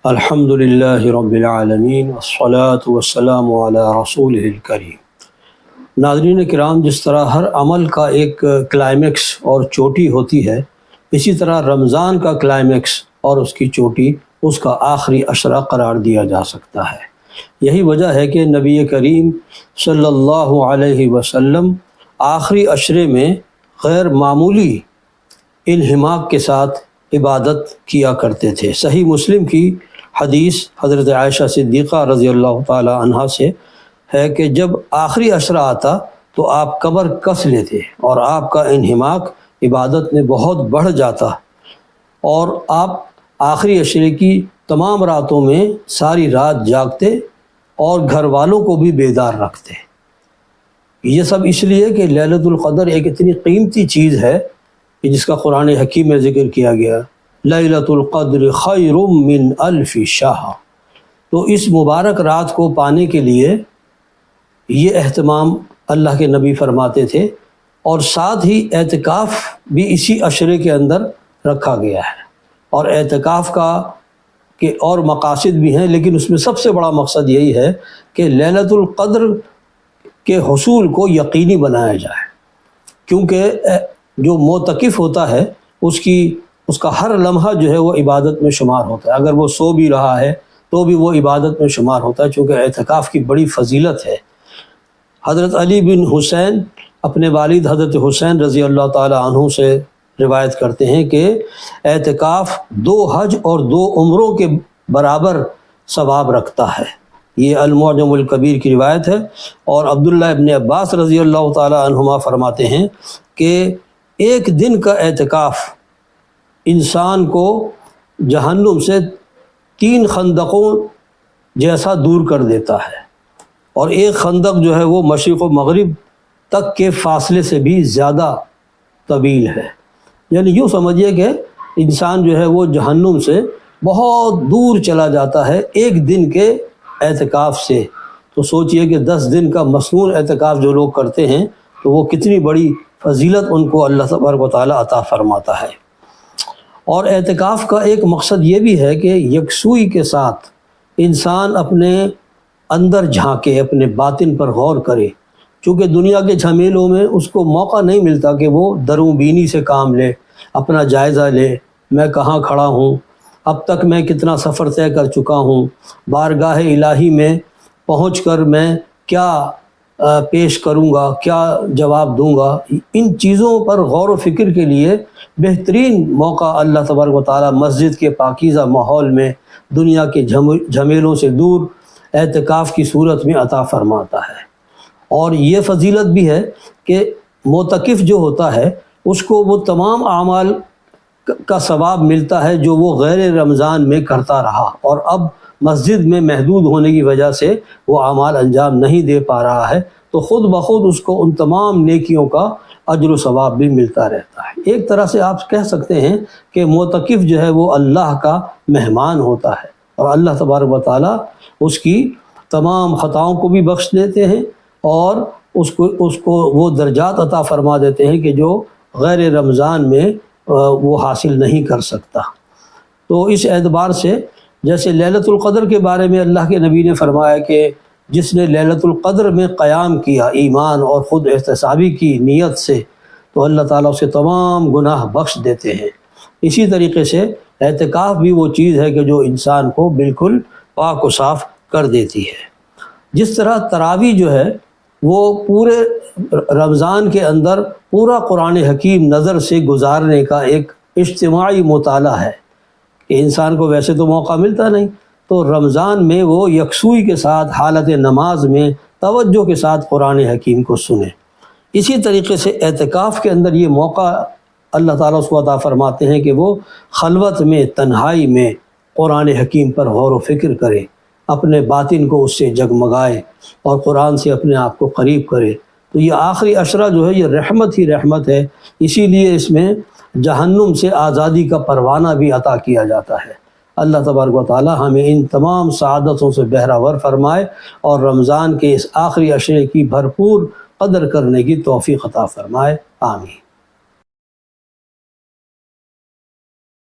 الحمدللہ رب العالمین والصلاة والسلام علی رسولہ الکریم۔ ناظرین کرام، جس طرح ہر عمل کا ایک کلائمیکس اور چوٹی ہوتی ہے، اسی طرح رمضان کا کلائمیکس اور اس کی چوٹی اس کا آخری عشرہ قرار دیا جا سکتا ہے۔ یہی وجہ ہے کہ نبی کریم صلی اللہ علیہ وسلم آخری عشرے میں غیر معمولی انہماک کے ساتھ عبادت کیا کرتے تھے۔ صحیح مسلم کی حدیث حضرت عائشہ صدیقہ رضی اللہ تعالی عنہا سے ہے کہ جب آخری عشرہ آتا تو آپ کمر کس لیتے اور آپ کا انہماک عبادت میں بہت بڑھ جاتا، اور آپ آخری عشرے کی تمام راتوں میں ساری رات جاگتے اور گھر والوں کو بھی بیدار رکھتے۔ یہ سب اس لیے کہ لیلۃ القدر ایک اتنی قیمتی چیز ہے کہ جس کا قرآن حکیم میں ذکر کیا گیا، لیلۃ القدر خیر من الف شہر۔ تو اس مبارک رات کو پانے کے لیے یہ اہتمام اللہ کے نبی فرماتے تھے، اور ساتھ ہی اعتکاف بھی اسی عشرے کے اندر رکھا گیا ہے۔ اور اعتکاف کا کہ اور مقاصد بھی ہیں، لیکن اس میں سب سے بڑا مقصد یہی ہے کہ لیلۃ القدر کے حصول کو یقینی بنایا جائے، کیونکہ جو معتکف ہوتا ہے اس کا ہر لمحہ جو ہے وہ عبادت میں شمار ہوتا ہے۔ اگر وہ سو بھی رہا ہے تو بھی وہ عبادت میں شمار ہوتا ہے، چونکہ اعتکاف کی بڑی فضیلت ہے۔ حضرت علی بن حسین اپنے والد حضرت حسین رضی اللہ تعالی عنہ سے روایت کرتے ہیں کہ اعتکاف 2 حج اور 2 عمروں کے برابر ثواب رکھتا ہے۔ یہ المعجم الکبیر کی روایت ہے۔ اور عبداللہ ابن عباس رضی اللہ تعالی عنہما فرماتے ہیں کہ ایک دن کا اعتکاف انسان کو جہنم سے 3 خندقوں جیسا دور کر دیتا ہے، اور ایک خندق جو ہے وہ مشرق و مغرب تک کے فاصلے سے بھی زیادہ طویل ہے۔ یعنی یوں سمجھیے کہ انسان جو ہے وہ جہنم سے بہت دور چلا جاتا ہے ایک دن کے اعتکاف سے۔ تو سوچئے کہ 10 دن کا مصنون اعتکاف جو لوگ کرتے ہیں تو وہ کتنی بڑی فضیلت ان کو اللہ تبارک و تعالی عطا فرماتا ہے۔ اور اعتکاف کا ایک مقصد یہ بھی ہے کہ یکسوئی کے ساتھ انسان اپنے اندر جھانکے، اپنے باطن پر غور کرے، چونکہ دنیا کے جھمیلوں میں اس کو موقع نہیں ملتا کہ وہ دروں بینی سے کام لے، اپنا جائزہ لے، میں کہاں کھڑا ہوں، اب تک میں کتنا سفر طے کر چکا ہوں، بارگاہ الہی میں پہنچ کر میں کیا پیش کروں گا، کیا جواب دوں گا۔ ان چیزوں پر غور و فکر کے لیے بہترین موقع اللہ تبارک و تعالیٰ مسجد کے پاکیزہ ماحول میں دنیا کے جھمیلوں سے دور اعتکاف کی صورت میں عطا فرماتا ہے۔ اور یہ فضیلت بھی ہے کہ معتکف جو ہوتا ہے اس کو وہ تمام اعمال کا ثواب ملتا ہے جو وہ غیر رمضان میں کرتا رہا، اور اب مسجد میں محدود ہونے کی وجہ سے وہ اعمال انجام نہیں دے پا رہا ہے، تو خود بخود اس کو ان تمام نیکیوں کا اجر و ثواب بھی ملتا رہتا ہے۔ ایک طرح سے آپ کہہ سکتے ہیں کہ معتکف جو ہے وہ اللہ کا مہمان ہوتا ہے، اور اللہ تبارک و تعالیٰ اس کی تمام خطاؤں کو بھی بخش دیتے ہیں، اور اس کو وہ درجات عطا فرما دیتے ہیں کہ جو غیر رمضان میں وہ حاصل نہیں کر سکتا۔ تو اس اعتبار سے جیسے لیلۃ القدر کے بارے میں اللہ کے نبی نے فرمایا کہ جس نے لیلۃ القدر میں قیام کیا ایمان اور خود احتسابی کی نیت سے، تو اللہ تعالیٰ اسے تمام گناہ بخش دیتے ہیں۔ اسی طریقے سے اعتکاف بھی وہ چیز ہے کہ جو انسان کو بالکل پاک و صاف کر دیتی ہے۔ جس طرح تراویح جو ہے وہ پورے رمضان کے اندر پورا قرآن حکیم نظر سے گزارنے کا ایک اجتماعی مطالعہ ہے کہ انسان کو ویسے تو موقع ملتا نہیں، تو رمضان میں وہ یکسوئی کے ساتھ حالت نماز میں توجہ کے ساتھ قرآن حکیم کو سنیں۔ اسی طریقے سے اعتکاف کے اندر یہ موقع اللہ تعالیٰ اس کو عطا فرماتے ہیں کہ وہ خلوت میں، تنہائی میں قرآن حکیم پر غور و فکر کرے، اپنے باطن کو اس سے جگمگائے اور قرآن سے اپنے آپ کو قریب کرے۔ تو یہ آخری عشرہ جو ہے یہ رحمت ہی رحمت ہے، اسی لیے اس میں جہنم سے آزادی کا پروانہ بھی عطا کیا جاتا ہے۔ اللہ تبارک و تعالی ہمیں ان تمام سعادتوں سے بہرہ فرمائے، اور رمضان کے اس آخری عشرے کی بھرپور قدر کرنے کی توفیق عطا فرمائے۔ آمین۔